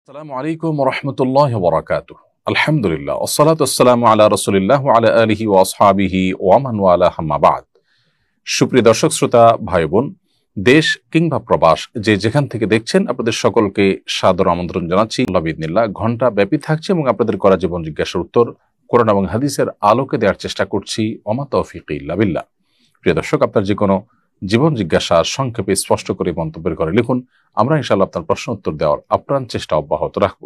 আসসালামু আলাইকুম ওয়া রাহমাতুল্লাহি ওয়া বারাকাতুহু। আলহামদুলিল্লাহ ওয়াসসালাতু ওয়াসসালামু আলা রাসূলিল্লাহ ওয়া আলা আলিহি ওয়া আসহাবিহি ওয়া মান ওয়ালা, আম্মা বা'দ। সুপ্রিয় দর্শক শ্রোতা ভাই বোন, দেশ কিংবা প্রবাস যে যেখান থেকে দেখছেন, আপনাদের সকলকে সাদর আমন্ত্রণ জানাচ্ছি। আল্লাহ বিইذনিল্লাহ ঘণ্টা ব্যাপী থাকছে এবং আপনাদের করা জীবন জিজ্ঞাসার উত্তর কোরআন এবং হাদিসের আলোকে দেওয়ার চেষ্টা করছি। ওমা তৌফিক ইল্লা বিল্লাহ। প্রিয় দর্শক, আপনার যে কোনো জীবন জিজ্ঞাসা সংক্ষেপে স্পষ্ট করে মন্তব্যের ঘরে লিখুন। আমরা ইনশাআল্লাহ আপনার প্রশ্ন উত্তর দেওয়ার আপ্রাণ চেষ্টা অব্যাহত রাখব।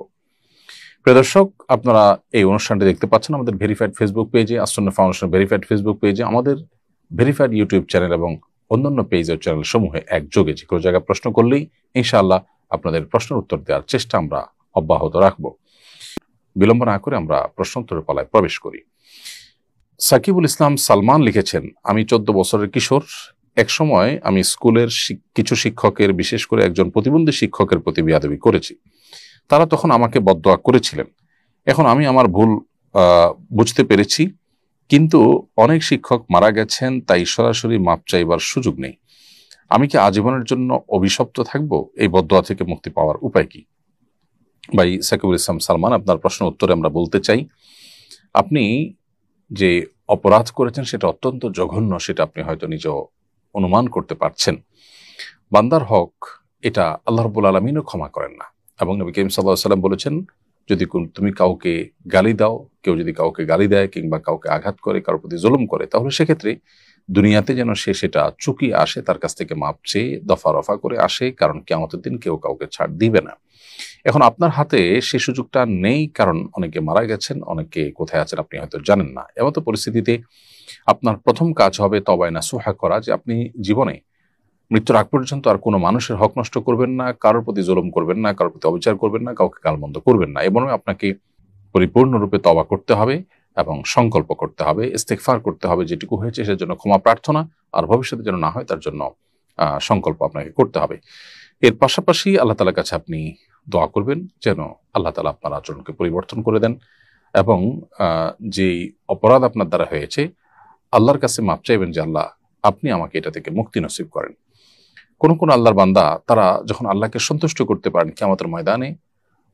প্রিয় দর্শক, আপনারা এই অনুষ্ঠানটি দেখতে পাচ্ছেন আমাদের ভেরিফাইড ফেসবুক পেজে, আসন্না ফাউন্ডেশন ভেরিফাইড ফেসবুক পেজে, আমাদের ভেরিফাইড ইউটিউব চ্যানেল এবং অন্যান্য পেজ ও চ্যানেল সমূহে একযোগে যে কোনো জায়গায় প্রশ্ন করলেই ইনশাআল্লাহ আপনাদের প্রশ্নের উত্তর দেওয়ার চেষ্টা আমরা অব্যাহত রাখব। বিলম্ব না করে আমরা প্রশ্নোত্তরের পালায় প্রবেশ করি। সাকিবুল ইসলাম সালমান লিখেছেন, আমি 14 বছরের কিশোর। এক সময় আমি স্কুলের কিছু শিক্ষকের, বিশেষ করে একজন প্রতিবন্ধী শিক্ষকের প্রতি বেয়াদবি করেছি। তারা তখন আমাকে বদদোয়া করেছিলেন। এখন আমি আমার ভুল বুঝতে পেরেছি, কিন্তু অনেক শিক্ষক মারা গেছেন, তাই সরাসরি মাপ চাইবার সুযোগ নেই। আমি কি আজীবনের জন্য অভিশপ্ত থাকব? এই বদদোয়া থেকে মুক্তি পাওয়ার উপায় কি? ভাই সাকিবুল ইসলাম সালমান, আপনার প্রশ্ন উত্তরে আমরা বলতে চাই, আপনি যে অপরাধ করেছেন সেটা অত্যন্ত জঘন্য, সেটা আপনি হয়তো নিজেও অনুমান করতে পারছেন। বান্দার হক এটা আল্লাহ রাব্বুল আলামিনও ক্ষমা করেন না, এবং নবী করিম সাল্লাল্লাহু আলাইহি ওয়াসাল্লাম বলেছেন, যদি তুমি কাউকে গালি দাও, কেউ যদি কাউকে গালি দেয় কিংবা কাউকে আঘাত করে, কারোর প্রতি জুলুম করে, তাহলে সেক্ষেত্রে দুনিয়াতে যেন সে সেটা চুকিয়ে আসে, তার কাছ থেকে মাপ চেয়ে দফা রফা করে আসে, কারণ কিয়ামতের দিন কেউ কাউকে ছাড় দিবে না। এখন আপনার হাতে সে সুযোগটা নেই, কারণ অনেকে মারা গেছেন, অনেকে কোথায় আছেন আপনি হয়তো জানেন না। এমতো পরিস্থিতিতে আপনার প্রথম কাজ হবে তওবায়ে নাসুহা করা, যে আপনি জীবনে মৃত্যুর আগ পর্যন্ত আর কোনো মানুষের হক নষ্ট করবেন না, কারোর প্রতি জুলুম করবেন না, কারোর প্রতি অবিচার করবেন না, কাউকে গালমন্দ করবেন না। এবং আপনাকে পরিপূর্ণরূপে তওবা করতে হবে এবং সংকল্প করতে হবে, ইস্তেগফার করতে হবে, যেটুকু হয়েছে সেজন্য ক্ষমা প্রার্থনা, আর ভবিষ্যতে যেন না হয় তার জন্য সংকল্প আপনাকে করতে হবে। এর পাশাপাশি আল্লাহ তাআলার কাছে আপনি দোয়া করবেন যেন আল্লাহ তাআলা আপনার আচরণকে পরিবর্তন করে দেন, এবং যেই অপরাধ আপনার দ্বারা হয়েছে আল্লাহর কাছে মাপ চাইবেন যে আল্লাহ, আপনি আমাকে এটা থেকে মুক্তি নসিব করেন। কোন কোন আল্লাহর বান্দা তারা যখন আল্লাহকে সন্তুষ্ট করতে পারেন, কিয়ামতের ময়দানে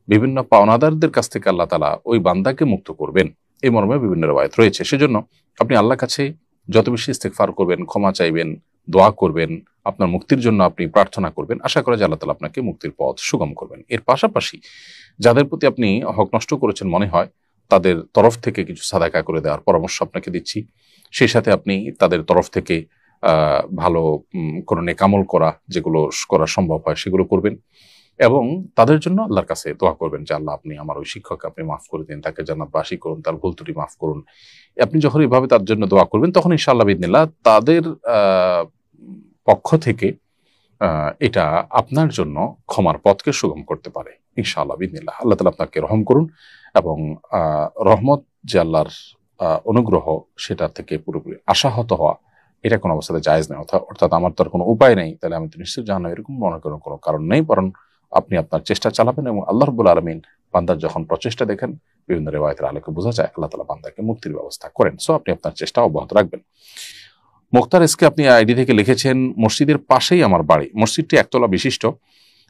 বিভিন্ন পাওনাদারদের কাছ থেকে আল্লাহ তাআলা ওই বান্দাকে মুক্ত করবেন, এই মর্মে বিভিন্ন রওয়ায়াত রয়েছে। সেজন্য আপনি আল্লাহর কাছে যত বেশি ইস্তেগফার করবেন, ক্ষমা চাইবেন, দোয়া করবেন, আপনার মুক্তির জন্য আপনি প্রার্থনা করবেন, আশা করা যায় আল্লাহ তাআলা আপনাকে মুক্তির পথ সুগম করবেন। এর পাশাপাশি যাদের প্রতি আপনি হক নষ্ট করেছেন মনে হয়, তাদের তরফ থেকে কিছু সাদাকা করে দেওয়ার পরামর্শ আপনাকে দিচ্ছি। সেই সাথে আপনি তাদের তরফ থেকে ভালো কোনো নেকামল করা, যেগুলো করা সম্ভব হয় সেগুলো করবেন, এবং তাদের জন্য আল্লাহর কাছে দোয়া করবেন যে আল্লাহ, আপনি আমার ওই শিক্ষককে আপনি মাফ করে দিন, তাকে জান্নাতবাসী করুন, তার ভুল ত্রুটি মাফ করুন। আপনি যখন এইভাবে তার জন্য দোয়া করবেন, তখন ইনশাআল্লাহ বিইذনিল্লাহ তাদের পক্ষ থেকে এটা আপনার জন্য ক্ষমার পথকে সুগম করতে পারে ইনশাআল্লাহ বিইذনিল্লাহ। আল্লাহ তাআলা আপনাকে রহম করুন, এবং রহমত যে আল্লাহর অনুগ্রহ, সেটা থেকে পুরোপুরি আশাহত হওয়া এটা কোনো অবস্থাতে জায়েজ নেই। অর্থাৎ আমার তো আর কোনো উপায় নেই, তাহলে আমি তো নিশ্চয়ই জাহান্নামে, এরকম মনে করার কোনো কারণ নেই, বরং আপনি আপনার চেষ্টা চালাবেন, এবং আল্লাহ রাব্বুল আলামিন বান্দার যখন প্রচেষ্টা দেখেন, বিভিন্ন রিওয়ায়াতের আলোকে বোঝা যায় আল্লাহ তাআলা বান্দাকে মুক্তির ব্যবস্থা করেন। সো আপনি আপনার চেষ্টা অব্যাহত রাখবেন। মুখতার এসকে আপনি আইডি থেকে লিখেছেন, মসজিদের পাশেই আমার বাড়ি। মসজিদটি একতলা বিশিষ্ট,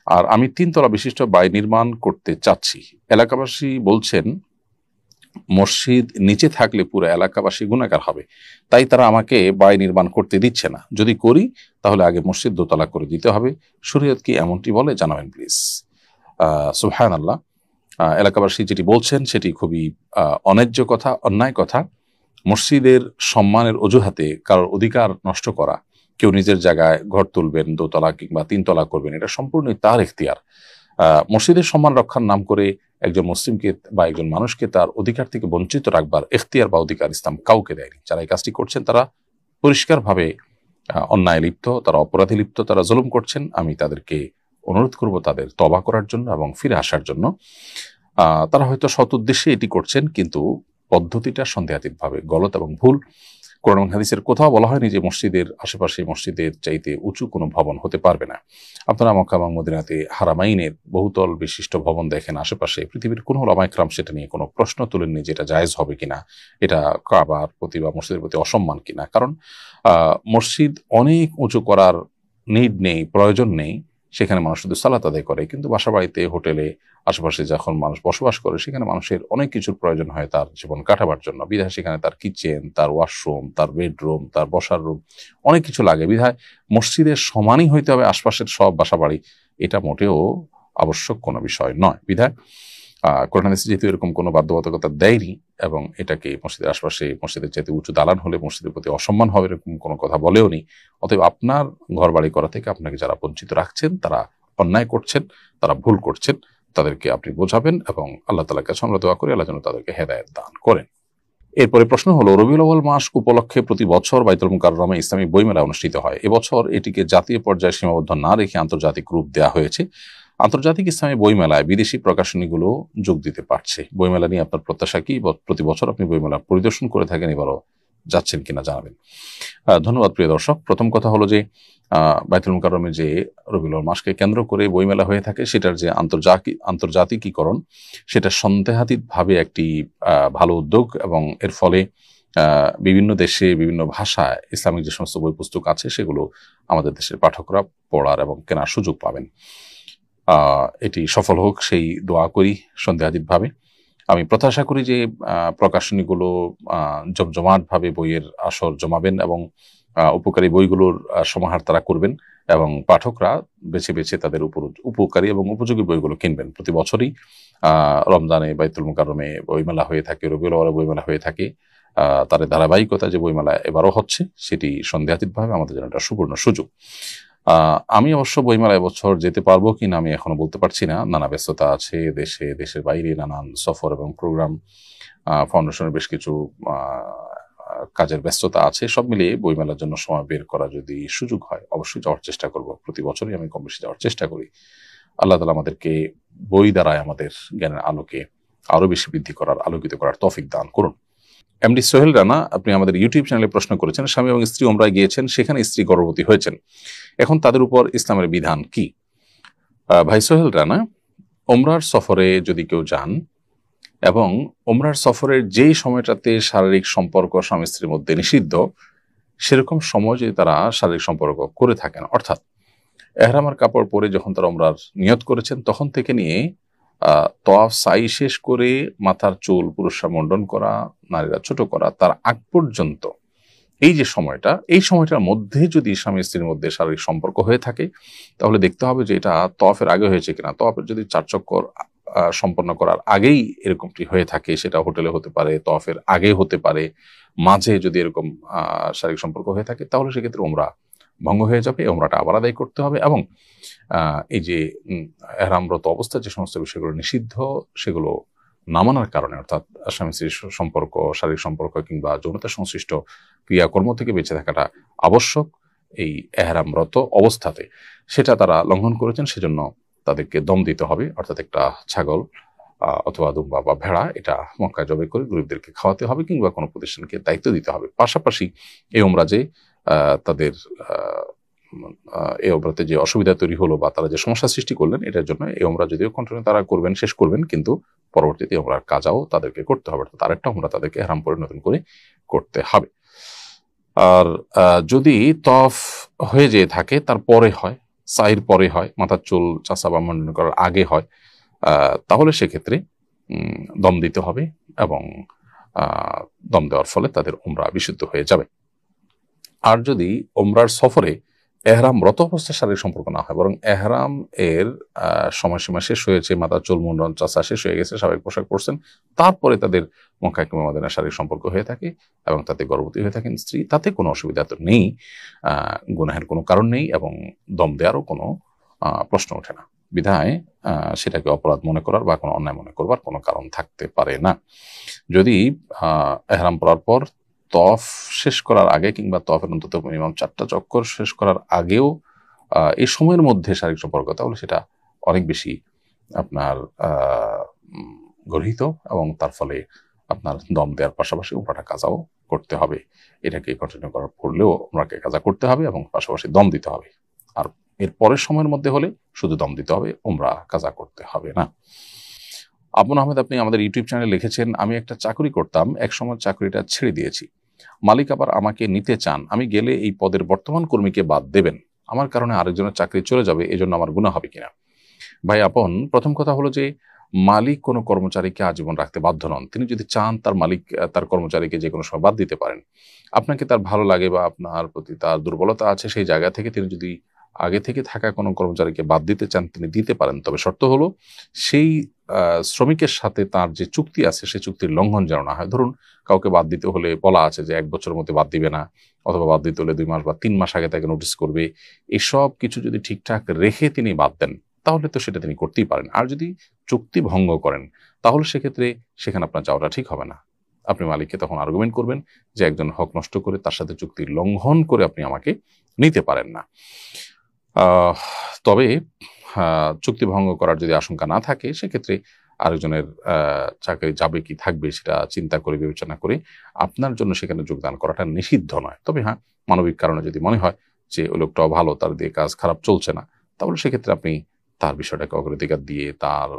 আর আমি 3 তলা বিশিষ্ট বাড়ি নির্মাণ করতে চাচ্ছি। এলাকাবাসী বলছেন মসজিদ নিচে থাকলে পুরো এলাকাবাসী গুনাহগার হবে, তাই তারা আমাকে বাড়ি নির্মাণ করতে দিচ্ছে না। যদি করি তাহলে আগে মসজিদ দোতলা করে দিতে হবে। শরীয়ত কি এমনটি বলে? জানাবেন প্লিজ। সুবহানাল্লাহ। এলাকাবাসী যেটি বলছেন সেটি খুবই অন্যায্য কথা, অন্যায় কথা। মসজিদের সম্মানের অজুহাতে কারোর অধিকার নষ্ট করা, কেউ নিজের জায়গায় ঘর তুলবেন, দোতলা কিংবা 3 তলা করবেন, এটা সম্পূর্ণই তার এখতিয়ার। মসজিদের সম্মান রক্ষার নাম করে একজন মুসলিমকে বা একজন মানুষকে তার অধিকার থেকে বঞ্চিত রাখবার এখতিয়ার বা অধিকার ইসলাম কাউকে দেয়নি। যারা এই কাজটি করছেন তারা পরিষ্কারভাবে অন্যায় লিপ্ত, তারা অপরাধী লিপ্ত, তারা জুলুম করছেন। আমি তাদেরকে অনুরোধ করব তাদের তওবা করার জন্য এবং ফিরে আসার জন্য। তারা হয়তো সৎ উদ্দেশ্যে এটি করছেন, কিন্তু পদ্ধতিটা সন্দেহাতীতভাবে গলত এবং ভুল। কোরআন এবং হাদিসের কোথাও বলা হয়নি যে মসজিদের আশেপাশে মসজিদের চাইতে উঁচু কোনো ভবন হতে পারবে না। আপনারা মক্কা এবং মদিনাতে হারামাইনের বহুতল বিশিষ্ট ভবন দেখেন আশেপাশে, পৃথিবীর কোনো উলামা ইকরাম সেটা নিয়ে কোনো প্রশ্ন তুলেননি যে এটা জায়েজ হবে কিনা, এটা কাবার প্রতি বা মসজিদের প্রতি অসম্মান কিনা। কারণ মসজিদ অনেক উঁচু করার নিড নেই, প্রয়োজন নেই, সেখানে মানুষ শুধু সালাত আদায় করে, কিন্তু বাসা বাড়িতে, হোটেলে, আশেপাশে যখন মানুষ বসবাস করে সেখানে মানুষের অনেক কিছুর প্রয়োজন হয় তার জীবন কাটাবার জন্য। বিধায় সেখানে তার কিচেন, তার ওয়াশরুম, তার বেডরুম, তার বসার রুম, অনেক কিছু লাগে। বিধায় মসজিদের সমানই হইতে হবে আশপাশের সব বাসা বাড়ি, এটা মোটেও আবশ্যক কোনো বিষয় নয়। বিধায় কোরআন হাদিসে যেহেতু এরকম কোনো বাধ্যবাধকতা দেয়নি, এবং এটাকে মসজিদের আশপাশে মসজিদের চাইতে উঁচু দালান হলে মসজিদের প্রতি অসম্মান হবে এরকম কোনো কথা বলেও নি। অতএব আপনার ঘর বাড়ি করা থেকে আপনাকে যারা বঞ্চিত রাখছেন, তারা অন্যায় করছেন, তারা ভুল করছেন, তাদেরকে আপনি বোঝাবেন এবং আল্লাহ তাআলার কাছে আমরা দোয়া করি আল্লাহ যেন তাদেরকে হেদায়েত দান করেন। এরপরে প্রশ্ন হলো, রবিউল আউয়াল মাস উপলক্ষে প্রতি বছর বাইতুল মুকাররমে ইসলামী বইমেলা অনুষ্ঠিত হয়। এবছর এটিকে জাতীয় পর্যায়ে সীমাবদ্ধ না রেখে আন্তর্জাতিক রূপ দেওয়া হয়েছে। আন্তর্জাতিক ইসলামী বইমেলায় বিদেশি প্রকাশনীগুলো যোগ দিতে পারছে। বইমেলা নিয়ে আপনার প্রত্যাশা কি? প্রতি বছর আপনি বইমেলা পরিদর্শন করে থাকেন, এবারও যাচ্ছেন কিনা জানাবেন। ধন্যবাদ প্রিয় দর্শক। প্রথম কথা হলো যে বাইতুল মুকাররমে যে রবিউল আউয়াল মাসকে কেন্দ্র করে বইমেলা হয়ে থাকে, সেটার যে আন্তর্জাতিকীকরণ, সেটা সন্দেহাতীতভাবে একটি ভালো উদ্যোগ, এবং এর ফলে বিভিন্ন দেশে বিভিন্ন ভাষায় ইসলামিক যে সমস্ত বই পুস্তক আছে সেগুলো আমাদের দেশের পাঠকরা পড়ার এবং কেনার সুযোগ পাবেন। এটি সফল হোক সেই দোয়া করি সন্দেহাতীতভাবে। আমি প্রত্যাশা করি যে প্রকাশনীগুলো জমজমাটভাবে বইয়ের আসর জমাবেন এবং উপকারী বইগুলোর সমাহার তারা করবেন, এবং পাঠকরা বেছে বেছে তাদের উপকারী এবং উপযোগী বইগুলো কিনবেন। প্রতি বছরই রমজানে বাইতুল মুকাররমে বইমেলা হয়ে থাকে, রবিউল আউয়ালে বইমেলা হয়ে থাকে। তার ধারাবাহিকতা যে বইমেলা এবারও হচ্ছে, সেটি সন্দেহাতীতভাবে আমাদের জন্য একটা সুবর্ণ সুযোগ। আমি অবশ্য বইমেলা এবছর যেতে পারবো কিনা আমি এখনো বলতে পারছি না। নানা ব্যস্ততা আছে, দেশের বাইরে নানান সফর এবং প্রোগ্রাম, ফাউন্ডেশনের বেশ কিছু কাজের ব্যস্ততা আছে। সব মিলিয়ে বইমেলার জন্য সময় বের করা যদি সুযোগ হয়, অবশ্যই যাওয়ার চেষ্টা করব। প্রতি বছরই আমি কম বেশি যাওয়ার চেষ্টা করি। আল্লাহ তাআলা আমাদেরকে বই দ্বারায় আমাদের জ্ঞানের আলোকে আরো বেশি বৃদ্ধি করার, আলোকিত করার তৌফিক দান করুন। এমডি সোহেল রানা, আপনি আমাদের ইউটিউব চ্যানেলে প্রশ্ন করেছেন, স্বামী এবং স্ত্রী ওমরায় গিয়েছেন, সেখানে স্ত্রী গর্ভবতী হয়েছেন, এখন তাদের উপর ইসলামের বিধান কি? ভাই সোহেল রানা, ওমরার সফরে যদি কেউ যান এবং ওমরার সফরের যেই সময়টাতে শারীরিক সম্পর্ক স্বামী স্ত্রীর মধ্যে নিষিদ্ধ, সেরকম সময় যদি তারা শারীরিক সম্পর্ক করে থাকেন, অর্থাৎ এহরামের কাপড় পরে যখন তারা ওমরার নিয়ত করেছেন তখন থেকে নিয়ে তওয়াফ সাই শেষ করে মাথার চুল পুরুষরা মুন্ডন করা, নারীরা ছোট করা, তার আগ পর্যন্ত এই যে সময়টা, এই সময়টার মধ্যে যদি স্বামী স্ত্রীর মধ্যে শারীরিক সম্পর্ক হয়ে থাকে, তাহলে দেখতে হবে যে এটা তওয়াফের আগে হয়েছে কিনা। তওয়াফের যদি 4 চক্কর সম্পন্ন করার আগেই এরকমটি হয়ে থাকে, সেটা হোটেলে হতে পারে, তওয়াফের আগে হতে পারে, মাঝে যদি এরকম শারীরিক সম্পর্ক হয়ে থাকে, তাহলে সেক্ষেত্রে ওমরা ভঙ্গ হয়ে যাবে। ওমরাটা আবার আদায় করতে হবে, এবং এই যে এহরামরত অবস্থায় যে সমস্ত বিষয়গুলো নিষিদ্ধ, সেগুলো না মানার কারণে, অর্থাৎ স্বামী স্ত্রীর সম্পর্ক, শারীরিক সম্পর্ক কিংবা যৌনতা সংশ্লিষ্ট ক্রিয়াকর্ম থেকে বেঁচে থাকাটা আবশ্যক এই এহরামরত অবস্থাতে, সেটা তারা লঙ্ঘন করেছেন। সেজন্য তাদেরকে দম দিতে হবে, অর্থাৎ একটা ছাগল অথবা দুম্বা বা ভেড়া, এটা মক্কায় জবাই করে গরিবদেরকে খাওয়াতে হবে, কিংবা কোনো প্রতিষ্ঠানকে দায়িত্ব দিতে হবে। পাশাপাশি এই ওমরা যে তাদের এই ওমরাতে যে অসুবিধা তৈরি হলো বা তারা যে সমস্যা সৃষ্টি করলেন, এটার জন্য এই ওমরা যদিও কন্টিনিউ তারা করবেন, শেষ করবেন, কিন্তু পরবর্তীতে ওমরার কাজাও তাদেরকে করতে হবে, অর্থাৎ আরেকটা ওমরা তাদেরকে এহরাম পরে নতুন করে করতে হবে। আর যদি তওয়াফ হয়ে যেয়ে থাকে, তারপরে হয়, সাইর পরে হয়, মাথার চুল চাষা বা মুন্ডন করার আগে হয়, তাহলে সেক্ষেত্রে দম দিতে হবে, এবং দম দেওয়ার ফলে তাদের ওমরা বিশুদ্ধ হয়ে যাবে। আর যদি ওমরার সফরে এহরামরত অবস্থায় শারীরিক সম্পর্ক না হয়, বরং এহরাম এর সময়সীমা শেষ হয়েছে, মাথার চুল মুন্ডন চাষা শেষ হয়ে গেছে, স্বাভাবিক পোশাক পরছেন, তারপরে তাদের মক্কা কিংবা মদিনায় শারীরিক সম্পর্ক হয়ে থাকে এবং তাতে গর্ভবতী হয়ে থাকেন স্ত্রী, তাতে কোনো অসুবিধা তো নেই, গুনাহের কোনো কারণ নেই, এবং দম দেওয়ারও কোনো প্রশ্ন ওঠে না। বিধায় সেটাকে অপরাধ মনে করার বা কোনো অন্যায় মনে করবার কোনো কারণ থাকতে পারে না। যদি এহরাম পরার পর তওয়াফ শেষ করার আগে, কিংবা তওয়াফের অন্তত মিনিমাম 4টা চক্কর শেষ করার আগেও এই সময়ের মধ্যে শারীরিক সম্পর্ক, তাহলে সেটা অনেক বেশি আপনার গর্হিত, এবং তার ফলে আপনার দম দেওয়ার পাশাপাশি ওমরাটা কাজাও করতে হবে। এটাকে কন্টিনিউ করার পড়লেও ওমরাকে কাজা করতে হবে এবং পাশাপাশি দম দিতে হবে। আর এর পরের সময়ের মধ্যে হলে শুধু দম দিতে হবে, ওমরা কাজা করতে হবে না। আবু আহমেদ, আপনি আমাদের ইউটিউব চ্যানেলে লিখেছেন, আমি একটা চাকরি করতাম, একসময় চাকরিটা ছেড়ে দিয়েছি, মালিক আবার আমাকে নিতে চান, আমি গেলে এই পদের বর্তমান কর্মীকে বাদ দেবেন, আমার কারণে আরেকজনের চাকরি চলে যাবে, এজন্য আমার গুনাহ হবে কিনা। ভাই আপন, প্রথম কথা হলো যে মালিক কোনো কর্মচারীকে আজীবন রাখতে বাধ্য নন। তিনি যদি চান তার মালিক তার কর্মচারীকে যে কোনো সময় বাদ দিতে পারেন। আপনাকে তার ভালো লাগে বা আপনার প্রতি তার দুর্বলতা আছে, সেই জায়গা থেকে তিনি যদি আগে থেকে থাকা কোনো কর্মচারীকে বাদ দিতে চান তিনি দিতে পারেন। তবে শর্ত হলো সেই শ্রমিকের সাথে তার যে চুক্তি আছে সেই চুক্তির লঙ্ঘন যেন না হয়। ধরুন কাউকে বাদ দিতে হলে বলা আছে যে 1 বছরের মধ্যে বাদ দিবে না, অথবা বাদ দিতে হলে 2 মাস বা 3 মাস আগে তাকে নোটিস করবে। এসব কিছু যদি ঠিকঠাক রেখে তিনি বাদ দেন তাহলে তো সেটা তিনি করতেই পারেন। আর যদি চুক্তি ভঙ্গ করেন তাহলে সেক্ষেত্রে সেখানে আপনার যাওয়াটা ঠিক হবে না। আপনি মালিককে তখন আর্গুমেন্ট করবেন যে একজন হক নষ্ট করে তার সাথে চুক্তি লঙ্ঘন করে আপনি আমাকে নিতে পারেন না। তবে চুক্তি ভঙ্গ করার যদি আশঙ্কা না থাকে সেক্ষেত্রে আরেকজনের চাকরি যাবে কি থাকবে সেটা চিন্তা করে বিবেচনা করে আপনার জন্য সেখানে যোগদান করাটা নিষিদ্ধ নয়। তবে হ্যাঁ, মানবিক কারণে যদি মনে হয় যে ওই লোকটাও ভালো, তার দিয়ে কাজ খারাপ চলছে না, তাহলে সেক্ষেত্রে আপনি তার বিষয়টাকে অগ্রাধিকার দিয়ে তার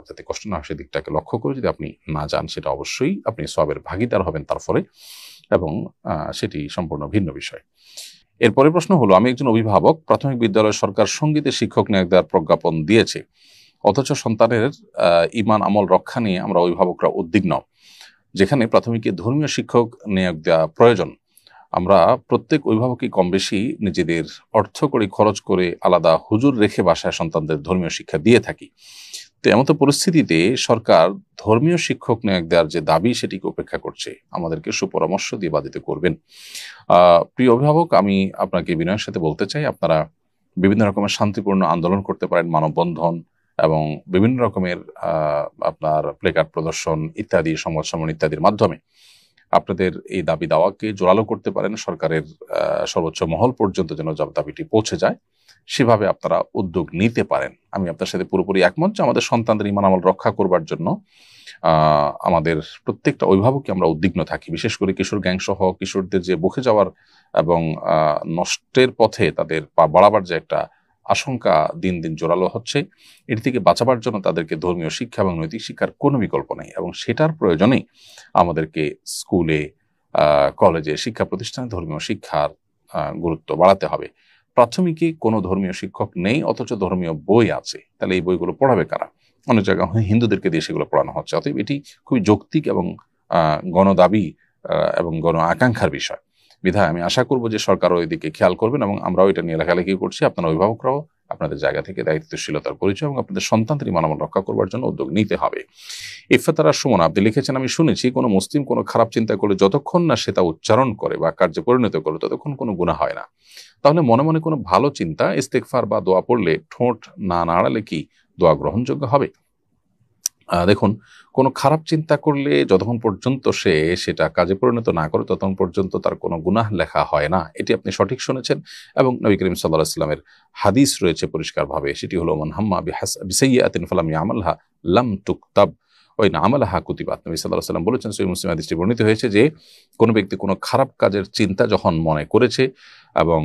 যাতে কষ্ট না হয় সেদিকটাকে লক্ষ্য করে যদি আপনি না যান, সেটা অবশ্যই আপনি সওয়াবের ভাগীদার হবেন তার ফলে, এবং সেটি সম্পূর্ণ ভিন্ন বিষয়। এরপরে প্রশ্ন হলো, আমি একজন অভিভাবক, প্রাথমিক বিদ্যালয়ে সরকার সঙ্গীতের শিক্ষক নিয়োগ দেওয়ার প্রজ্ঞাপন দিয়েছে, অথচ সন্তানের ঈমান আমল রক্ষা নিয়ে আমরা অভিভাবকরা উদ্বিগ্ন। যেখানে প্রাথমিকে ধর্মীয় শিক্ষক নিয়োগ দেওয়া প্রয়োজন, আমরা প্রত্যেক অভিভাবকই কম বেশি নিজেদের অর্থ করে খরচ করে আলাদা হুজুর রেখে বাসায় সন্তানদের ধর্মীয় শিক্ষা দিয়ে থাকি। তো এমত পরিস্থিতিতে সরকার ধর্মীয় শিক্ষক নিয়োগ দেওয়ার যে দাবি সেটিকে উপেক্ষা করছে, আমাদেরকে সুপরামর্শ দিয়ে বাধিত করবেন। প্রিয় অভিভাবক, আমি আপনাকে বিনয়ের সাথে বলতে চাই, আপনারা বিভিন্ন রকমের শান্তিপূর্ণ আন্দোলন করতে পারেন, মানববন্ধন এবং বিভিন্ন রকমের আপনার প্লেকার্ড প্রদর্শন ইত্যাদি, সংবাদ সম্মেলন ইত্যাদির মাধ্যমে আপনাদের এই দাবি দাওয়াকে জোরালো করতে পারেন। সরকারের সর্বোচ্চ মহল পর্যন্ত যেন দাবিটি পৌঁছে যায় সেভাবে আপনারা উদ্যোগ নিতে পারেন। আমি আপনার সাথে পুরোপুরি একমত যে আমাদের সন্তানদের ঈমান আমল রক্ষা করবার জন্য আমাদের প্রত্যেকটা অভিভাবকই আমরা উদ্বিগ্ন থাকি। বিশেষ করে কিশোর গ্যাং সহ কিশোরদের যে বকে যাওয়ার এবং নষ্টের পথে তাদের পা বাড়াবার যে একটা আশঙ্কা দিন দিন জোরালো হচ্ছে, এর থেকে বাঁচাবার জন্য তাদেরকে ধর্মীয় শিক্ষা এবং নৈতিক শিক্ষার কোনো বিকল্প নেই, এবং সেটার প্রয়োজনেই আমাদেরকে স্কুলে কলেজে শিক্ষা প্রতিষ্ঠানে ধর্মীয় শিক্ষার গুরুত্ব বাড়াতে হবে। প্রাথমিকে কোনো ধর্মীয় শিক্ষক নেই অথচ ধর্মীয় বই আছে, তাহলে এই বইগুলো পড়াবে কারা? অনেক জায়গায় হিন্দুদেরকে দিয়ে সেগুলো পড়ানো হচ্ছে। অতএব এটি খুবই যৌক্তিক এবং গণদাবি এবং গণ আকাঙ্ক্ষার বিষয়। বিধায় আমি আশা করব যে সরকারও এদিকে খেয়াল করবেন, এবং আমরাও এটা নিয়ে লেখালেখি করছি। আপনারা অভিভাবকরাও আপনাদের জায়গা থেকে দায়িত্বশীলতার পরিচয় এবং আপনাদের সন্তানদের ঈমান আমল রক্ষা করবার জন্য উদ্যোগ নিতে হবে। ইফতারা সুমন আপনি লিখেছেন, আমি শুনেছি কোনো মুসলিম কোনো খারাপ চিন্তা করলে যতক্ষণ না সে তা উচ্চারণ করে বা কার্যে পরিণত করে ততক্ষণ কোনো গুনাহ হয় না। তাহলে মনে মনে কোনো ভালো চিন্তা ইস্তেগফার বা দোয়া পড়লে ঠোঁট না নাড়ালে কি দোয়া গ্রহণযোগ্য হবে? দেখুন, কোনো খারাপ চিন্তা করলে যতক্ষণ পর্যন্ত সে সেটা কাজে পরিণত না করে ততক্ষণ পর্যন্ত তার কোনো গুনাহ লেখা হয় না। এটি আপনি সঠিক শুনেছেন, এবং নবী করিম সাল্লাল্লাহু আলাইহি ওয়াসাল্লামের হাদিস রয়েছে পরিষ্কারভাবে, সেটি হলো মান হাম্মা বিসাইয়্যাতিন ফালাম ইয়ামালহা লাম তুকতাব ওয়া ইন আমালাহা কুতিবাত। নবী সাল্লাল্লাহু আলাইহি ওয়াসাল্লাম বলেছেন, সহিহ মুসলিম হাদিসটি বর্ণিত হয়েছে যে কোনো ব্যক্তি কোনো খারাপ কাজের চিন্তা যখন মনে করেছে এবং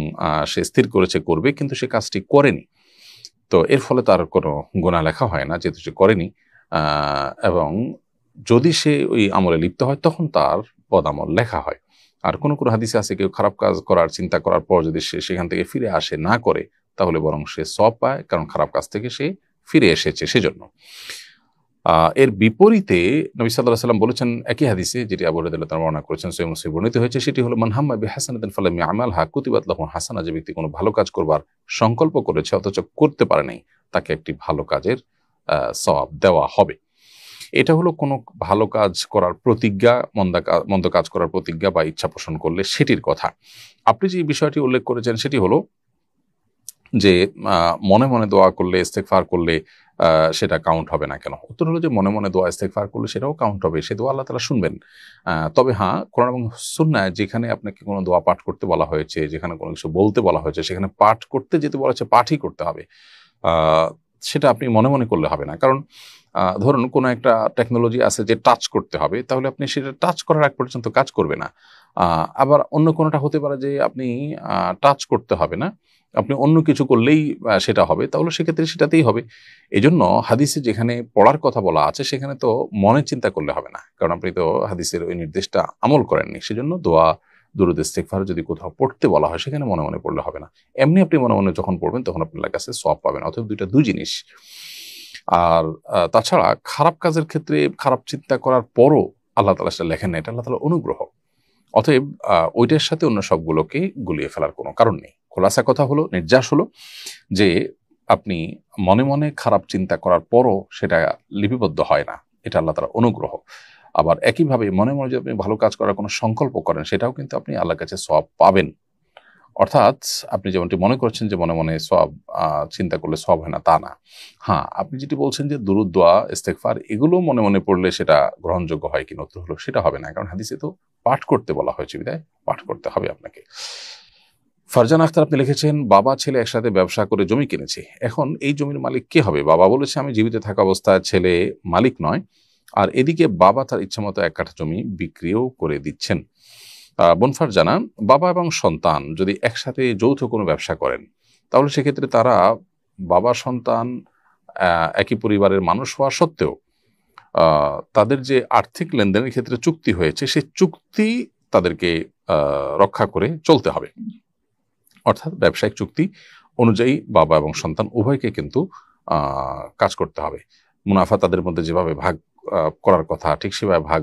সে স্থির করেছে করবে, কিন্তু সে কাজটি করেনি, তো এর ফলে তার কোনো গুনাহ লেখা হয় না যেহেতু সে করেনি। এবং যদি সে ওই আমলে লিপ্ত হয় তখন তার বদামল লেখা হয়। আর কোনো কোনো হাদিসে আছে কেউ খারাপ কাজ করার চিন্তা করার পর যদি সে সেখান থেকে ফিরে আসে না করে, তাহলে বরং সে সওয়াব পায়, কারণ খারাপ কাজ থেকে সে ফিরে এসেছে সেজন্য। এর বিপরীতে নবী সাল্লাল্লাহু আলাইহি ওয়াসাল্লাম বলেছেন একই হাদিসে, যেটি আবু হুরায়রা রাদিয়াল্লাহু আনহু বর্ণনা করেছেন, সহিহ মুসলিম বর্ণিত হয়েছে, সেটি হলো মান হাম্মা বিহাসানাতিন ফালাম ইয়ামালহা কুতিবাত লাহু হাসানা। যে ব্যক্তি কোনো ভালো কাজ করবার সংকল্প করেছে অথচ করতে পারে নাই, তাকে একটি ভালো কাজের সওয়াব দেওয়া হবে। এটা হলো কোনো ভালো কাজ করার প্রতিজ্ঞা, মন্দ কাজ করার প্রতিজ্ঞা বা ইচ্ছা পোষণ করলে সেটির কথা। আপনি যে বিষয়টি উল্লেখ করেছেন সেটি হলো যে মনে মনে দোয়া করলে, ইস্তেগফার করলে সেটা কাউন্ট হবে না কেন? উত্তর হলো যে মনে মনে দোয়া ইস্তেগফার করলে সেটাও কাউন্ট হবে, সে দোয়া আল্লাহ তাআলা শুনবেন। তবে হ্যাঁ, কোরআন এবং সুন্নাহয় যেখানে আপনাকে কোনো দোয়া পাঠ করতে বলা হয়েছে, যেখানে কোনো কিছু বলতে বলা হয়েছে, সেখানে পাঠ করতে যেতে বলা হয়েছে, পাঠই করতে হবে। সেটা আপনি মনে মনে করলে হবে না। কারণ ধরুন কোনো একটা টেকনোলজি আছে যে টাচ করতে হবে, তাহলে আপনি সেটা টাচ করার আগ পর্যন্ত কাজ করবে না। আবার অন্য কোনোটা হতে পারে যে আপনি টাচ করতে হবে না, আপনি অন্য কিছু করলেই সেটা হবে, তাহলে সেক্ষেত্রে সেটাতেই হবে। এজন্য হাদিসে যেখানে পড়ার কথা বলা আছে সেখানে তো মনে চিন্তা করলে হবে না, কারণ আপনি তো হাদিসের ওই নির্দেশটা আমল করেননি। সেজন্য দোয়া দুরূদ ইস্তিগফার যদি কোথাও পড়তে বলা হয় সেখানে মনে মনে পড়লে হবে না, এমনি আপনি মনে মনে যখন পড়বেন তখন আপনার কাছে সওয়াব পাবেন। অতএব দুই জিনিস। আর তাছাড়া খারাপ কাজের ক্ষেত্রে খারাপ চিন্তা করার পরও আল্লাহ তাআলা সেটা লেখেন না, এটা আল্লাহ তাআলার অনুগ্রহ। অতএব ওইটার সাথে অন্য সবগুলোকে গুলিয়ে ফেলার কোনো কারণ নেই। খোলাসা কথা হলো, নির্যাস হলো যে আপনি মনে মনে খারাপ চিন্তা করার পরও সেটা লিপিবদ্ধ হয় না, এটা আল্লাহ তাআলার অনুগ্রহ। আবার একইভাবে মনে মনে যদি আপনি ভালো কাজ করার কোনো সংকল্প করেন সেটাও কিন্তু আপনি আল্লাহর কাছে সওয়াব পাবেন। অর্থাৎ আপনি যেমনটি মনে করছেন যে মনে মনে সওয়াব চিন্তা করলে সওয়াব হয় না, তা না। হ্যাঁ, আপনি যেটি বলছেন যে দুরূদ, দোয়া, ইস্তেগফার এগুলো মনে মনে পড়লে সেটা গ্রহণযোগ্য হয় কিনা, উত্তর হলো সেটা হবে না, কারণ হাদিসে তো পাঠ করতে বলা হয়েছে, বিধায় পাঠ করতে হবে আপনাকে। ফারজানা আক্তার আপনি লিখেছেন, বাবা ছেলে একসাথে ব্যবসা করে জমি কিনেছে, এখন এই জমির মালিক কে হবে? বাবা বলেছে আমি জীবিত থাকা অবস্থায় ছেলে মালিক নয়, আর এদিকে বাবা তার ইচ্ছামতো 1 কাঠা জমি বিক্রিও করে দিচ্ছেন। বোন ফারজানা, বাবা এবং সন্তান যদি একসাথে যৌথ কোনো ব্যবসা করেন তাহলে সেক্ষেত্রে তারা বাবা সন্তান একই পরিবারের মানুষ হওয়া সত্ত্বেও তাদের যে আর্থিক লেনদেনের ক্ষেত্রে চুক্তি হয়েছে সেই চুক্তি তাদেরকে রক্ষা করে চলতে হবে। অর্থাৎ ব্যবসায়িক চুক্তি অনুযায়ী বাবা এবং সন্তান উভয়কে কিন্তু কাজ করতে হবে। মুনাফা তাদের মধ্যে যেভাবে ভাগ করার কথা ঠিক সেভাবে ভাগ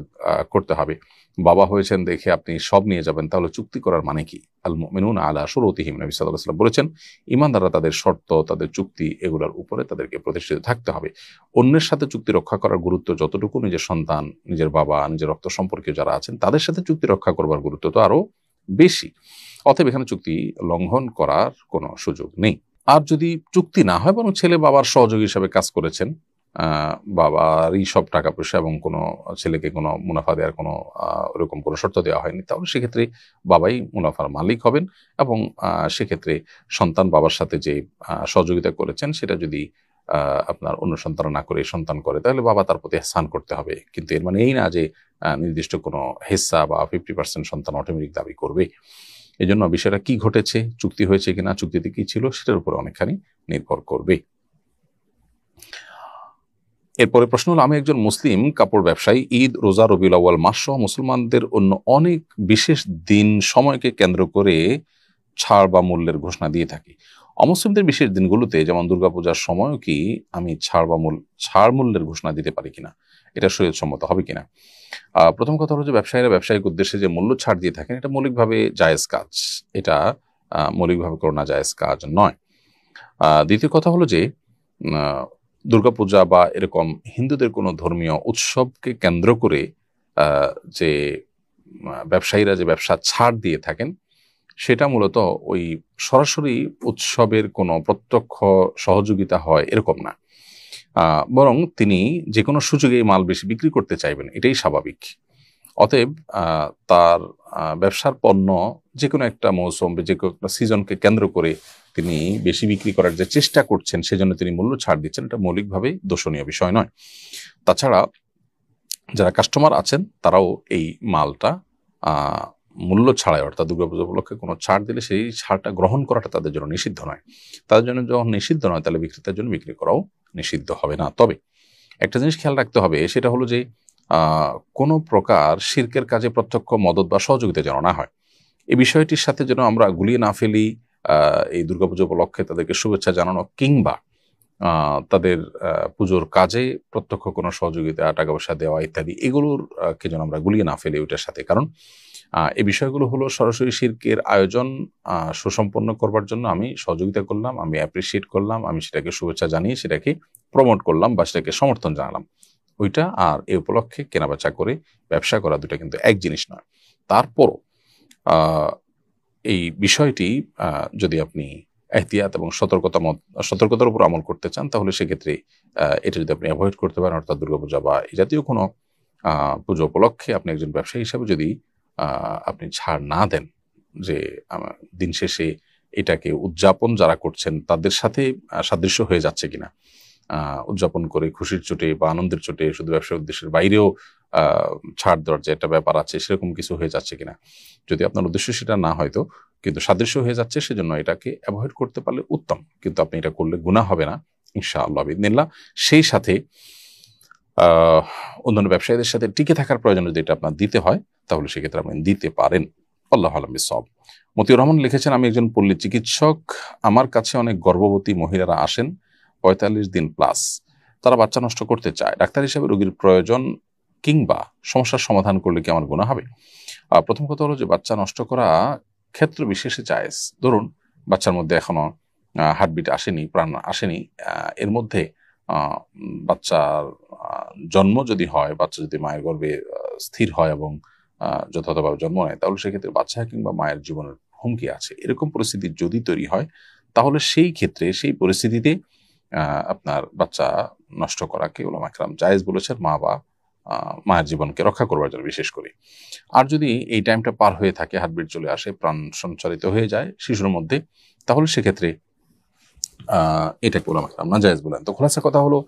করতে হবে। বাবা হয়েছেন দেখে আপনি সব নিয়ে যাবেন, তাহলে চুক্তি করার মানে কি? আল মুমিনুনা আলা শুরুতিহিম, নবী সাল্লাল্লাহু আলাইহি ওয়াসাল্লাম বলেছেন ঈমানদাররা তাদের শর্ত, তাদের চুক্তি এগুলোর উপরে তাদেরকে প্রতিষ্ঠিত থাকতে হবে। অন্যের সাথে চুক্তি রক্ষা করার গুরুত্ব যতটুকু নিজের সন্তান, নিজের বাবা, নিজের রক্ত সম্পর্কীয় যারা আছেন তাদের সাথে চুক্তি রক্ষা করবার গুরুত্ব তো আরো বেশি। অতএব এখানে চুক্তি লঙ্ঘন করার কোনো সুযোগ নেই। আর যদি চুক্তি না হয় বরং ছেলে বাবার সহযোগী হিসাবে কাজ করেছেন, বাবারই সব টাকা পয়সা এবং কোনো ছেলেকে কোনো মুনাফা দেওয়ার কোনো ওরকম কোনো শর্ত দেওয়া হয়নি, তাহলে সেক্ষেত্রে বাবাই মুনাফার মালিক হবেন। এবং সেক্ষেত্রে সন্তান বাবার সাথে যে সহযোগিতা করেছেন সেটা যদি আপনার অন্য সন্তান না করে সন্তান করে তাহলে বাবা তার প্রতি ইহসান করতে হবে, কিন্তু এর মানে এই না যে নির্দিষ্ট কোনো হিস্সা বা 50% সন্তান অটোমেটিক দাবি করবে। এই জন্য বিষয়টা কি ঘটেছে, চুক্তি হয়েছে কিনা, চুক্তিতে কি ছিল সেটার উপর অনেকখানি নির্ভর করবে। এরপরে প্রশ্ন হলো, আমি একজন মুসলিম কাপড় ব্যবসায়ী, ঈদ, রোজা, রবিউল আউয়াল মাস সহ মুসলমানদের অন্য অনেক বিশেষ দিন সময়কে কেন্দ্র করে ছাড় বা মূল্যের ঘোষণা দিয়ে থাকি। অমুসলিমদের বিশেষ দিনগুলোতে যেমন দুর্গাপূজার সময়ও কি আমি ছাড় মূল্যের ঘোষণা দিতে পারি কিনা, এটা শরীয়তসম্মত হবে কিনা? প্রথম কথা হলো যে ব্যবসায়ীরা ব্যবসায়িক উদ্দেশ্যে যে মূল্য ছাড় দিয়ে থাকেন এটা মৌলিকভাবে জায়েজ কাজ, এটা মৌলিকভাবে করোনা জায়েজ কাজ নয়। দ্বিতীয় কথা হলো যে দুর্গাপূজা বা এরকম হিন্দুদের কোনো ধর্মীয় উৎসবকে কেন্দ্র করে যে ব্যবসায়ীরা যে ব্যবসা ছাড় দিয়ে থাকেন সেটা মূলত ওই সরাসরি উৎসবের কোনো প্রত্যক্ষ সহযোগিতা হয় এরকম না, বরং তিনি যে কোনো সুযোগে মাল বেশি বিক্রি করতে চাইবেন, এটাই স্বাভাবিক। অতএব তার ব্যবসার পণ্য যে কোনো একটা মৌসুম, যে কোনো একটা সিজনকে কেন্দ্র করে তিনি বেশি বিক্রি করার যে চেষ্টা করছেন সেজন্য তিনি মূল্য ছাড় দিচ্ছেন, এটা মৌলিকভাবে দোষণীয় বিষয় নয়। তাছাড়া যারা কাস্টমার আছেন তারাও এই মালটা মূল্য ছাড়াই, অর্থাৎ দুর্গাপূজা উপলক্ষে কোনো ছাড় দিলে সেই ছাড়টা গ্রহণ করাটা তাদের জন্য নিষিদ্ধ নয়। তাদের জন্য যখন নিষিদ্ধ নয় তাহলে বিক্রেতার জন্য বিক্রি করাও নিষিদ্ধ হবে না। তবে একটা জিনিস খেয়াল রাখতে হবে, সেটা হলো যে কোনো প্রকার শিরকের কাজে প্রত্যক্ষ মদত বা সহযোগিতা যেন না হয়, এই বিষয়টির সাথে যেন আমরা গুলিয়ে না ফেলি এই দুর্গাপুজো উপলক্ষে তাদেরকে শুভেচ্ছা জানানো কিংবা তাদের পুজোর কাজে প্রত্যক্ষ কোনো সহযোগিতা, টাকা পয়সা দেওয়া ইত্যাদি এগুলোর কে যেন আমরা গুলিয়ে না ফেলি ওইটার সাথে। কারণ এই বিষয়গুলো হলো সরাসরি শিরকের আয়োজন সুসম্পন্ন করবার জন্য আমি সহযোগিতা করলাম, আমি অ্যাপ্রিসিয়েট করলাম, আমি সেটাকে শুভেচ্ছা জানিয়ে সেটাকে প্রমোট করলাম বা সেটাকে সমর্থন জানালাম, ওইটা আর এই উপলক্ষে কেনাবেচা করে ব্যবসা করা দুটা কিন্তু এক জিনিস নয়। তারপরও এই বিষয়টি যদি আপনি এহতিয়াত এবং সতর্কতার উপর আমল করতে চান তাহলে সেক্ষেত্রে এটা যদি আপনি অ্যাভয়েড করতে পারেন, অর্থাৎ দুর্গাপূজা বা এই জাতীয় কোনো পুজো উপলক্ষে আপনি একজন ব্যবসায়ী হিসাবে যদি আপনি ছাড় না দেন, যে দিন শেষে এটাকে উদযাপন যারা করছেন তাদের সাথে সাদৃশ্য হয়ে যাচ্ছে কিনা, উদযাপন করে খুশির চোটে বা আনন্দের চোটে শুধু ব্যবসার উদ্দেশ্যের বাইরেও ছাড় দেওয়ার যে একটা ব্যাপার আছে সেরকম কিছু হয়ে যাচ্ছে কিনা, যদি আপনার উদ্দেশ্য সেটা না হয়তো কিন্তু সাদৃশ্য হয়ে যাচ্ছে সেজন্য এটাকে অ্যাভয়েড করতে পারলে উত্তম, কিন্তু আপনি এটা করলে গুনাহ হবে না ইনশাআল্লাহ বিইذনিল্লাহ। সেই সাথে অন্যান্য ব্যবসায়ীদের সাথে টিকে থাকার প্রয়োজন যদি এটা আপনার দিতে হয় তাহলে সেক্ষেত্রে আপনি দিতে পারেন। আল্লাহ আলম বিসওয়াব। মতিউর রহমান লিখেছেন, আমি একজন পল্লী চিকিৎসক। আমার কাছে অনেক গর্ভবতী মহিলারা আসেন, ৪৫ দিন প্লাস। তারা বাচ্চা নষ্ট করতে চায়। ডাক্তার হিসেবে রোগীর প্রয়োজন কিংবা সমস্যার সমাধান করলে কি আমার গুনাহ হবে? প্রথম কথা হলো যে বাচ্চা নষ্ট করা ক্ষেত্র বিশেষে জায়েজ। ধরুন বাচ্চার মধ্যে এখনো হার্টবিট আসেনি, প্রাণ আসেনি, এর মধ্যে বাচ্চার জন্ম যদি হয়, বাচ্চা যদি মায়ের গর্ভে স্থির হয় এবং যথাযথভাবে জন্ম নেয়, তাহলে সেক্ষেত্রে বাচ্চা কিংবা মায়ের জীবনের হুমকি আছে। এরকম পরিস্থিতি যদি তৈরি হয়, তাহলে সেই ক্ষেত্রে সেই পরিস্থিতিতে আপনার বাচ্চা নষ্ট করাকে উলামা কেরাম জায়েজ বলেছেন, মা বা মায়ের জীবনকে রক্ষা করবার জন্য বিশেষ করে। আর যদি এই টাইমটা পার হয়ে থাকে, হার্টবিট চলে আসে, প্রাণ সঞ্চারিত হয়ে যায় শিশুর মধ্যে, তাহলে সেক্ষেত্রে এটাকে উলামা কেরাম নাজায়েজ বলেন। তো খোলাসা কথা হলো,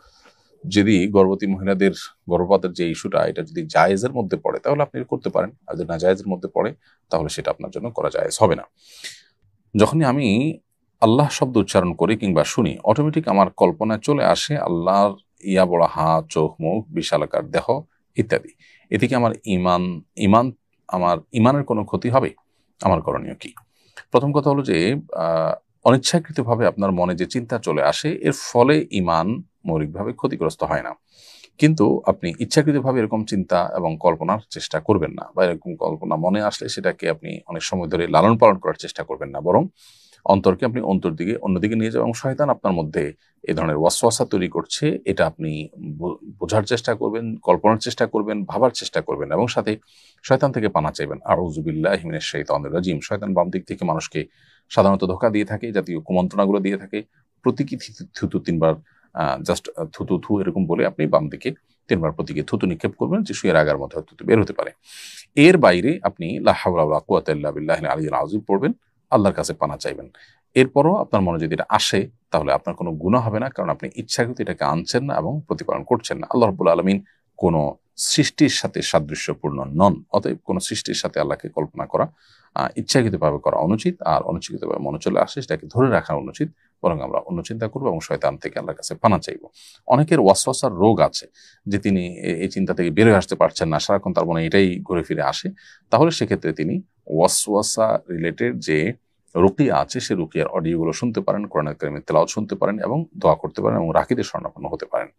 যদি গর্ভবতী মহিলাদের গর্ভপাতের যে ইস্যুটা, এটা যদি জায়েজের মধ্যে পড়ে তাহলে আপনি করতে পারেন, আর যদি নাজায়েজের মধ্যে পড়ে তাহলে সেটা আপনার জন্য করা জায়েজ হবে না। যখনই আমি আল্লাহ শব্দ উচ্চারণ করি কিংবা শুনি, অটোমেটিক আমার কল্পনায় চলে আসে আল্লাহর ইয়া বড় হাত, চোখ, মুখ, বিশালাকার দেহ ইত্যাদি। এ থেকে আমার ইমানের কোনো ক্ষতি হবে? আমার করণীয় কি? প্রথম কথা হলো যে অনিচ্ছাকৃতভাবে আপনার মনে যে চিন্তা চলে আসে, এর ফলে ইমান মৌলিকভাবে ক্ষতিগ্রস্ত হয় না। কিন্তু আপনি ইচ্ছাকৃতভাবে এরকম চিন্তা এবং কল্পনার চেষ্টা করবেন না, বা এরকম কল্পনা মনে আসলে সেটাকে আপনি অনেক সময় ধরে লালন পালন করার চেষ্টা করবেন না, বরং অন্তরকে আপনি অন্যদিকে নিয়ে যাবেন। এবং শয়তান আপনার মধ্যে এই ধরনের ওয়াসওয়াসা তৈরি করছে, এটা আপনি বোঝার চেষ্টা করবেন, কল্পনার চেষ্টা করবেন, ভাবার চেষ্টা করবেন, এবং সাথে শয়তান থেকে পানা চাইবেন। আউযু বিল্লাহি মিনাশ শাইতানির রাজিম। শয়তান বাম দিক থেকে মানুষকে সাধারণত ধোঁকা দিয়ে থাকে, জাতীয় কুমন্ত্রণাগুলো দিয়ে থাকে। প্রতীকী থুতু ৩ বার, জাস্ট থুতু থু এরকম বলে আপনি বাম দিকে ৩ বার প্রতীকে থুতু নিক্ষেপ করবেন, যে শুয়ের আগার মধ্যে থুতু বের হতে পারে। এর বাইরে আপনি লা হাওলা ওয়ালা কুওয়াতা ইল্লা বিল্লাহিল আলিয়্যিল আযীম পড়বেন, আল্লাহর কাছে পানা চাইবেন। এরপরও আপনার মনে যদি এটা আসে, তাহলে আপনার কোনো গুনাহ হবে না, কারণ আপনি ইচ্ছাকৃত এটাকে আনছেন না এবং প্রতিপালন করছেন না। আল্লাহ রাব্বুল আলামিন কোনো সৃষ্টির সাথে সাদৃশ্যপূর্ণ নন। অতএব কোনো সৃষ্টির সাথে আল্লাহকে কল্পনা করা ইচ্ছাকৃতভাবে করা অনুচিত, আর অনুচিতভাবে মনে চলে আসে সেটাকে ধরে রাখা অনুচিত। বরং আমরা অন্য চিন্তা করবো এবং শয়তান থেকে আল্লাহর কাছে পানা চাইব। অনেকের ওয়াসওয়াসার রোগ আছে, যে তিনি এই চিন্তা থেকে বের হয়ে আসতে পারছেন না, সারাক্ষণ তার মনে এটাই ঘুরে ফিরে আসে। তাহলে সেক্ষেত্রে তিনি ওয়াসওয়াসা রিলেটেড যে রুকিয়া আছে, সেই রুকিয়ার অডিওগুলো শুনতে পারেন, কোরআন কারীমের তেলাওয়াত শুনতে পারেন এবং দোয়া করতে পারেন, এবং রাকিদের শরণাপন্ন হতে পারেন।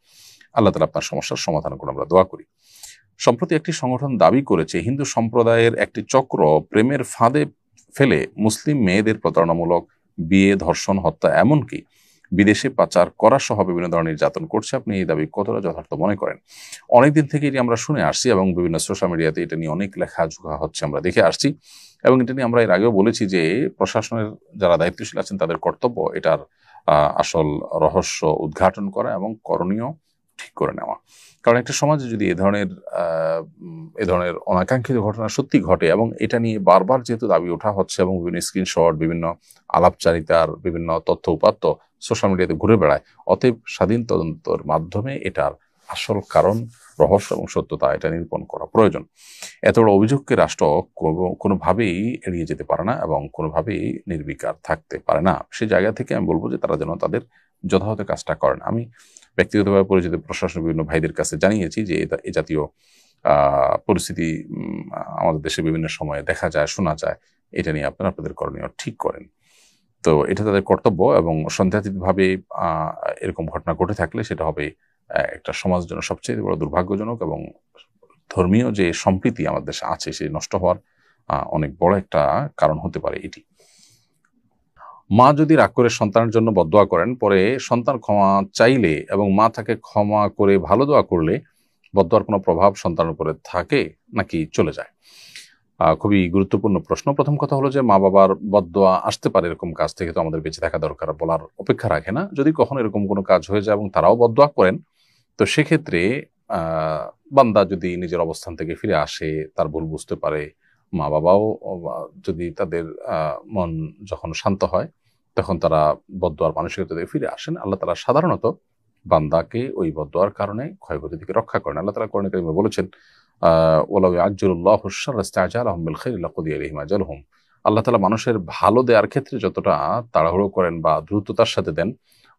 আল্লাহ তাআলা আপনার সমস্যার সমাধান করে আমরা দোয়া করি। সম্প্রতি একটি সংগঠন দাবি করেছে, হিন্দু সম্প্রদায়ের একটি চক্র প্রেমের ফাঁদে ফেলে মুসলিম মেয়েদের প্রতারণামূলক বিয়ে, ধর্ষণ, হত্যা, এমনকি বিদেশে পাচার করা সহ বিভিন্ন ধরনের নির্যাতন করছে। আপনি এই দাবি কতটা যথার্থ মনে করেন? অনেকদিন থেকে এটি আমরা শুনে আসছি এবং বিভিন্ন সোশ্যাল মিডিয়াতে এটা নিয়ে অনেক লেখাজোখা হচ্ছে, আমরা দেখে আসছি। এবং এটা নিয়ে আমরা এর আগেও বলেছি যে প্রশাসনের যারা দায়িত্বশীল আছেন তাদের কর্তব্য এটার আসল রহস্য উদ্ঘাটন করা এবং করণীয় ঠিক করে নেওয়া। কারণ একটা সমাজে যদি এ ধরনের অনাকাঙ্ক্ষিত ঘটনা সত্যি ঘটে, এবং এটা নিয়ে বারবার যেহেতু দাবি ওঠা হচ্ছে এবং বিভিন্ন স্ক্রিনশট, বিভিন্ন আলাপচারিতার বিভিন্ন তথ্য উপাত্ত সোশ্যাল মিডিয়াতে ঘুরে বেড়ায়, অতএব স্বাধীন তদন্তের মাধ্যমে এটার আসল কারণ, রহস্য এবং সত্যতা এটা নিরূপণ করা প্রয়োজন। এত বড় অভিযোগকে রাষ্ট্র কোনোভাবেই এড়িয়ে যেতে পারে না এবং কোনোভাবেই নির্বিকার থাকতে পারে না। সেই জায়গা থেকে আমি বলবো যে তারা যেন তাদের যথাযথ কাজটা করেন। আমি ব্যক্তিগতভাবে পরিচিত প্রশাসন বিভিন্ন ভাইদের কাছে জানিয়েছি যে এ জাতীয় পরিস্থিতি আমাদের দেশে বিভিন্ন সময়ে দেখা যায়, শোনা যায়। এটা নিয়ে আপনারা আপনাদের করণীয় ঠিক করেন। তো এটা তাদের কর্তব্য, এবং সন্দেহাতীতভাবে এরকম ঘটনা ঘটে থাকলে সেটা হবে একটা সমাজের জন্য সবচেয়ে বড় দুর্ভাগ্যজনক, এবং ধর্মীয় যে সম্প্রীতি আমাদের দেশে আছে সে নষ্ট হওয়ার অনেক বড় একটা কারণ হতে পারে এটি। মা যদি রাগ করে সন্তানের জন্য বদদোয়া করেন, পরে সন্তান ক্ষমা চাইলে এবং মা তাকে ক্ষমা করে ভালো দোয়া করলে বদদোয়ার কোনো প্রভাব সন্তানের উপরে থাকে নাকি চলে যায়? খুবই গুরুত্বপূর্ণ প্রশ্ন। প্রথম কথা হলো যে মা বাবার বদদোয়া আসতে পারে, এরকম কাজ থেকে তো আমাদের বেঁচে থাকা দরকার, বলার অপেক্ষা রাখে না। যদি কখনো এরকম কোনো কাজ হয়ে যায় এবং তারাও বদদোয়া করেন, তো সেক্ষেত্রে বান্দা যদি নিজের অবস্থান থেকে ফিরে আসে, তার ভুল বুঝতে পারে, মা বাবাও যদি তাদের মন যখন শান্ত হয়, তখন তারা বদদোয়ার মানসিকতা থেকে ফিরে আসেন, আল্লাহ তাআলা সাধারণত বান্দাকে ওই বদদোয়ার কারণে ক্ষয়ক্ষতি থেকে রক্ষা করেন। আল্লাহ তাআলা কোরআনে কারিমে বলেছেন, ওয়ালাউ ইয়াজ্জালুল্লাহু আশ-শাররা ইসতা'জালাহুম বিল খাইরি লাকুদিয়া ইলাইহিম আজালুহুম। আল্লাহ তাআলা মানুষের ভালো দেওয়ার ক্ষেত্রে যতটা তাড়াহুড়ো করেন বা দ্রুততার সাথে দেন,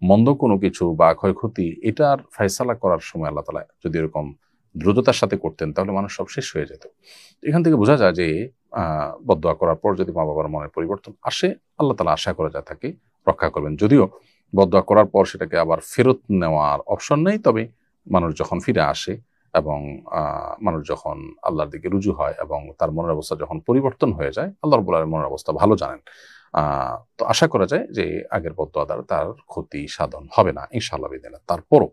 মন্দ কোনো কিছু বা ক্ষয়ক্ষতি এটার ফয়সালা করার সময় আল্লাহ তাআলা যদি এরকম দ্রুততার সাথে করতেন তাহলে মানুষ সব শেষ হয়ে যেত। এখান থেকে বোঝা যায় যে বদদোয়া করার পর যদি মা বাবার মনের পরিবর্তন আসে, আল্লাহ তাআলা আশা করা যায় তাকে রক্ষা করবেন। যদিও বদদোয়া করার পর সেটাকে আবার ফেরত নেওয়ার অপশন নেই, তবে মানুষ যখন ফিরে আসে এবং মানুষ যখন আল্লাহর দিকে রুজু হয় এবং তার মনের অবস্থা যখন পরিবর্তন হয়ে যায়, আল্লাহ রাব্বুল আলামিন মনের অবস্থা ভালো জানেন। তো আশা করা যায় যে আগের বদদোয়া দ্বারা তার ক্ষতি সাধন হবে না ইনশাআল্লাহ বিদিনিল্লাহ। তারপরও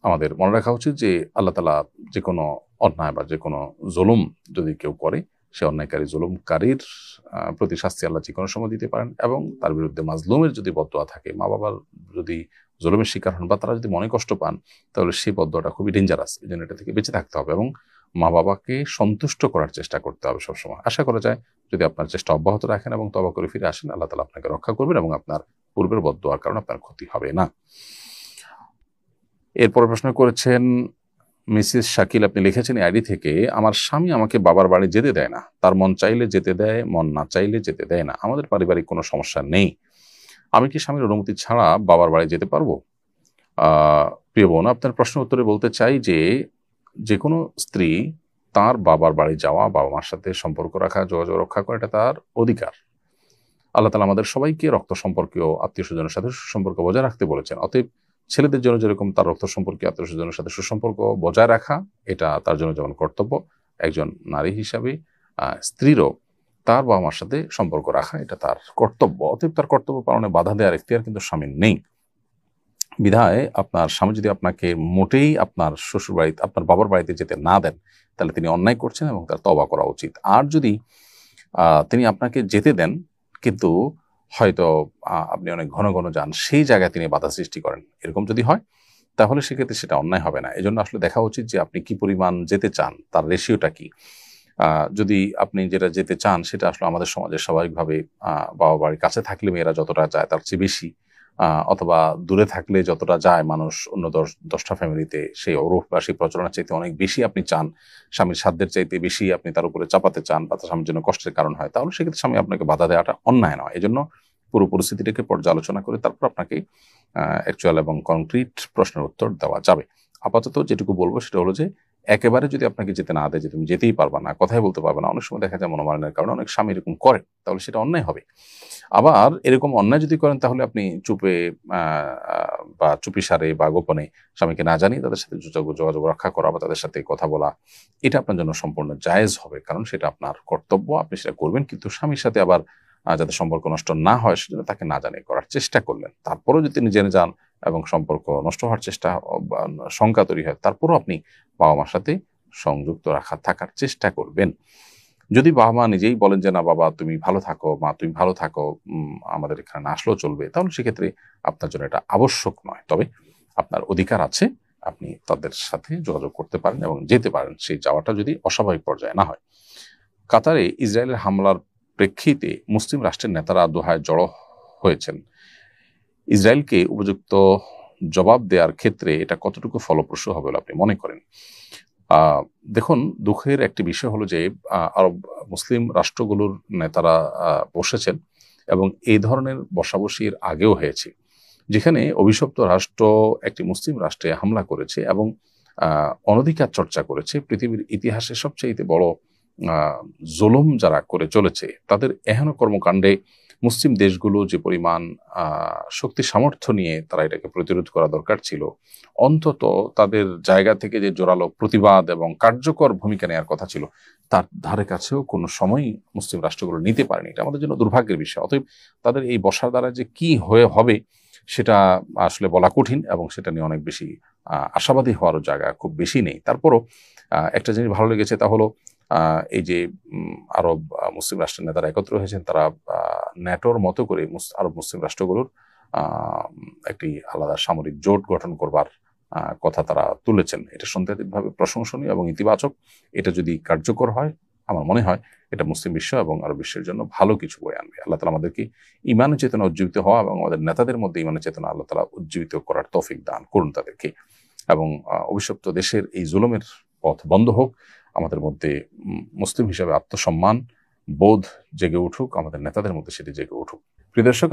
আমাদের মনে রাখা উচিত যে আল্লাহ তাআলা যে কোনো অন্যায় বা যে কোনো জুলুম যদি কেউ করে, সে অন্যায়কারী জুলুমকারীর প্রতি শাস্তি আল্লাহ যে কোনো সময় দিতে পারেন, এবং তার বিরুদ্ধে মাজলুমের যদি বদদোয়া থাকে, মা বাবার যদি জুলুমের শিকার হন বা তারা যদি মনে কষ্ট পান, তাহলে সেই বদদোয়াটা খুবই ডেঞ্জারাস। এই জন্য এটা থেকে বেঁচে থাকতে হবে এবং মা বাবাকে সন্তুষ্ট করার চেষ্টা করতে হবে সবসময়। আশা করা যায় যদি আপনার চেষ্টা অব্যাহত রাখেন এবং তওবা করে ফিরে আসেন, আল্লাহ তাআলা আপনাকে রক্ষা করবেন এবং আপনার পূর্বের বদদোয়ার কারণে আপনার ক্ষতি হবে না। এরপর প্রশ্ন করেছেন মিসেস শাকিল, আপনি লিখেছেন আইডি থেকে, আমার স্বামী আমাকে বাবার বাড়ি যেতে দেয় না, তার মন চাইলে যেতে দেয়, মন না চাইলে যেতে দেয় না। আমাদের পারিবারিক কোনো সমস্যা নেই, আমি কি স্বামীর অনুমতি ছাড়া বাবার বাড়ি যেতে পারবো? প্রিয় বোন, আপনার প্রশ্ন উত্তরে বলতে চাই যে যে কোনো স্ত্রী তার বাবার বাড়ি যাওয়া, বাবা মার সাথে সম্পর্ক রাখা, যোগাযোগ রক্ষা করা, এটা তার অধিকার। আল্লাহ তাআলা আমাদের সবাইকে রক্ত সম্পর্কীয় আত্মীয় স্বজনের সাথে সুসম্পর্ক বজায় রাখতে বলেছেন। অতএব ছেলেদের জন্য যেরকম তার রক্ত সম্পর্কীয় আত্মীয় স্বজনের সাথে সুসম্পর্ক বজায় রাখা, এটা তার জন্য যেমন কর্তব্য, একজন নারী হিসাবে স্ত্রীরও তার বাবা মার সাথে সম্পর্ক রাখা এটা তার কর্তব্য। অতএব তার কর্তব্য পালনে বাধা দেওয়ার এখতিয়ার কিন্তু স্বামীর নেই। বিধায় আপনার স্বামী যদি আপনাকে মোটেই আপনার শ্বশুর বাড়িতে, আপনার বাবার বাড়িতে যেতে না দেন, তাহলে তিনি অন্যায় করছেন এবং তার তওবা করা উচিত। আর যদি তিনি আপনাকে যেতে দেন কিন্তু হয়তো আপনি অনেক ঘন ঘন যান, সেই জায়গায় তিনি বাধা সৃষ্টি করেন, এরকম যদি হয় তাহলে সেক্ষেত্রে সেটা অন্যায় হবে না। এজন্য আসলে দেখা উচিত যে আপনি কি পরিমাণ যেতে চান, তার রেশিওটা কি। যদি আপনি যেটা যেতে চান সেটা আসলে আমাদের সমাজে স্বাভাবিকভাবে বাবা বাড়ির কাছে থাকলে মেয়েরা যতটা যায় তার চেয়ে বেশি, অথবা দূরে থাকলে যতটা যায় মানুষ অন্য 10টা ফ্যামিলিতে, সেই অরূপ বা সেই প্রচলনের চাইতে অনেক বেশি আপনি চান, স্বামীর সাধ্যের চাইতে বেশি আপনি তার উপরে চাপাতে চান বা তার স্বামীর জন্য কষ্টের কারণ হয়, তাহলে সেক্ষেত্রে স্বামী আপনাকে বাধা দেওয়াটা অন্যায় নয়। এজন্য পুরো পরিস্থিতিটাকে পর্যালোচনা করে তারপর আপনাকে অ্যাকচুয়াল এবং কনক্রিট প্রশ্নের উত্তর দেওয়া যাবে। আপাতত যেটুকু বলবো সেটা হলো যে একেবারে যদি আপনাকে যেতে না দেয়, যে তুমি যেতেই পারবা না, কথাই বলতে পারবে না, অনেক সময় দেখা যায় মনোমালিন্যের কারণে অনেক স্বামী এরকম করেন, তাহলে সেটা অন্যায় হবে। আবার এরকম অন্যায় যদি করেন তাহলে আপনি চুপে বা চুপিসারে বা গোপনে স্বামীকে না জানিয়ে তাদের সাথে যোগাযোগ রক্ষা করা বা তাদের সাথে কথা বলা, এটা আপনার জন্য সম্পূর্ণ জায়েজ হবে, কারণ সেটা আপনার কর্তব্য, আপনি সেটা করবেন। কিন্তু স্বামীর সাথে আবার যাতে সম্পর্ক নষ্ট না হয় সেজন্য তাকে না জানিয়ে করার চেষ্টা করলেন। তারপরেও যদি তিনি জেনে যান এবং সম্পর্ক নষ্ট হওয়ার চেষ্টা বা শঙ্কা তৈরি হয়, তারপরও আপনি বাবা মার সাথে সংযুক্ত থাকার চেষ্টা করবেন। যদি বাবা মা নিজেই বলেন যে না বাবা তুমি ভালো থাকো, মা তুমি ভালো থাকো, আমাদের এখানে না আসলেও চলবে, তাহলে সেক্ষেত্রে আপনার জন্য এটা আবশ্যক নয়। তবে আপনার অধিকার আছে, আপনি তাদের সাথে যোগাযোগ করতে পারেন এবং যেতে পারেন, সেই যাওয়াটা যদি অস্বাভাবিক পর্যায়ে না হয়। কাতারে ইসরায়েলের হামলার প্রেক্ষিতে মুসলিম রাষ্ট্রের নেতারা দোহায় জড়ো হয়েছেন। ইসরায়েলকে উপযুক্ত জবাব দেওয়ার ক্ষেত্রে এটা কতটুকু ফলপ্রসূ হবে বলে আপনি মনে করেন? দেখুন, দুঃখের একটি বিষয় হলো যে আরব মুসলিম রাষ্ট্রগুলোর নেতারা বসেছেন এবং এই ধরনের বসাবসির আগেও হয়েছে, যেখানে অভিশপ্ত রাষ্ট্র একটি মুসলিম রাষ্ট্রে হামলা করেছে এবং অনধিকার চর্চা করেছে। পৃথিবীর ইতিহাসে সবচেয়ে বড় জুলুম যারা করে চলেছে, তাদের এহেন কর্মকাণ্ডে মুসলিম দেশগুলো যে পরিমাণ শক্তি সামর্থ্য নিয়ে তারা এটাকে প্রতিরোধ করা দরকার ছিল, অন্তত তাদের জায়গা থেকে যে জোরালো প্রতিবাদ এবং কার্যকর ভূমিকা নেওয়ার কথা ছিল, তার ধারে কাছেও কোনো সময়ই মুসলিম রাষ্ট্রগুলো নিতে পারেনি। এটা আমাদের জন্য দুর্ভাগ্যের বিষয়। অতএব তাদের এই বসার দ্বারা যে কি হবে সেটা আসলে বলা কঠিন এবং সেটা নিয়ে অনেক বেশি আশাবাদী হওয়ারও জায়গা খুব বেশি নেই। তারপরও একটা জিনিস ভালো লেগেছে, তা হলো এই যে আরব মুসলিম রাষ্ট্রের নেতারা একত্র হয়েছেন, তারা ন্যাটোর মতো করে আরব মুসলিম রাষ্ট্রগুলোর একটি আলাদা সামরিক জোট গঠন করবার কথা তারা তুলেছেন। এটা সন্দেহাতীতভাবে প্রশংসনীয় এবং ইতিবাচক। এটা যদি কার্যকর হয়, আমার মনে হয় এটা মুসলিম বিশ্ব এবং আরব বিশ্বের জন্য ভালো কিছু বয়ে আনবে। আল্লাহ তাআলা আমাদেরকে ঈমানের চেতনা উজ্জীবিত হওয়া এবং আমাদের নেতাদের মধ্যে ঈমানের চেতনা আল্লাহ তাআলা উজ্জীবিত করার তৌফিক দান করুন তাদেরকে, এবং অভিশপ্ত দেশের এই জুলুমের পথ বন্ধ হোক। আমাদের মধ্যে মুসলিম হিসাবে আত্মসম্মান বোধ জেগে উঠুক, আমাদের নেতাদের মধ্যে সেটি জেগে উঠুক। প্রিয় দর্শক,